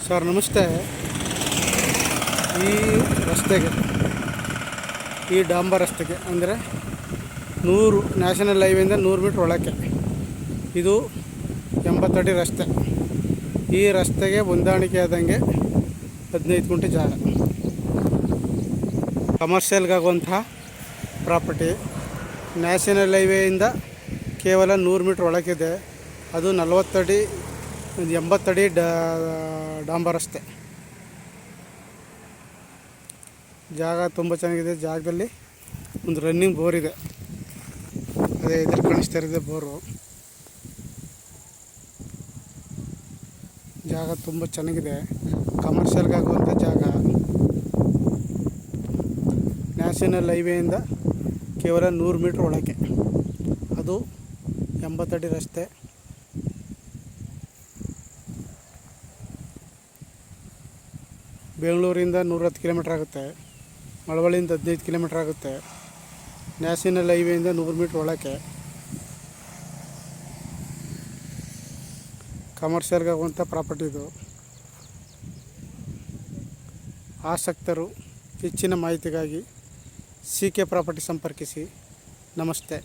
Sir ನಮಸ್ತೆ. ಈ ರಸ್ತೆಗೆ, ಈ ಡಾಂಬರ್ ರಸ್ತೆಗೆ ಅಂದರೆ 100 ನ್ಯಾಷನಲ್ ಹೈವೇಯಿಂದ 100 ಮೀಟ್ರ್ ಒಳಕ್ಕೆ ಇದು 80 ಅಡಿ ರಸ್ತೆ. ಈ ರಸ್ತೆಗೆ ಹೊಂದಾಣಿಕೆ ಆದಂಗೆ 15 ಗುಂಟೆ ಜಾಗ ಕಮರ್ಷಿಯಲ್ಗಾಗುವಂತಹ ಪ್ರಾಪರ್ಟಿ. ನ್ಯಾಷನಲ್ ಹೈವೇಯಿಂದ ಕೇವಲ 100 ಮೀಟ್ರ್ ಒಳಗಿದೆ. ಅದು 40 ಅಡಿ 80 ಅಡಿ ಡಾಂಬರ್ ರಸ್ತೆ. ಜಾಗ ತುಂಬ ಚೆನ್ನಾಗಿದೆ. ಜಾಗದಲ್ಲಿ ಒಂದು ರನ್ನಿಂಗ್ ಬೋರ್ ಇದೆ, ಅದೇ ಇದ್ರಲ್ಲಿ ಕಾಣಿಸ್ತಾ ಇರೋದೇ ಬೋರು. ಜಾಗ ತುಂಬ ಚೆನ್ನಾಗಿದೆ, ಕಮರ್ಷಿಯಲ್ಗಾಗುವಂಥ ಜಾಗ. ನ್ಯಾಷನಲ್ ಹೈವೇಯಿಂದ ಕೇವಲ 100 ಮೀಟ್ರ್ ಒಳಗೆ, ಅದು 80 ಅಡಿ ರಸ್ತೆ. ಬೆಂಗಳೂರಿಂದ 110 ಕಿಲೋಮೀಟ್ರ್ ಆಗುತ್ತೆ, ಮಳವಳ್ಳಿಯಿಂದ 15 ಕಿಲೋಮೀಟ್ರ್ ಆಗುತ್ತೆ. ನ್ಯಾಷನಲ್ ಹೈವೇಯಿಂದ 100 ಮೀಟ್ರ್ ಒಳಕ್ಕೆ ಕಮರ್ಷಿಯಲ್ಗಾಗುವಂಥ ಪ್ರಾಪರ್ಟಿ ಇದು. ಆಸಕ್ತರು ಹೆಚ್ಚಿನ ಮಾಹಿತಿಗಾಗಿ CK ಪ್ರಾಪರ್ಟಿ ಸಂಪರ್ಕಿಸಿ. ನಮಸ್ತೆ.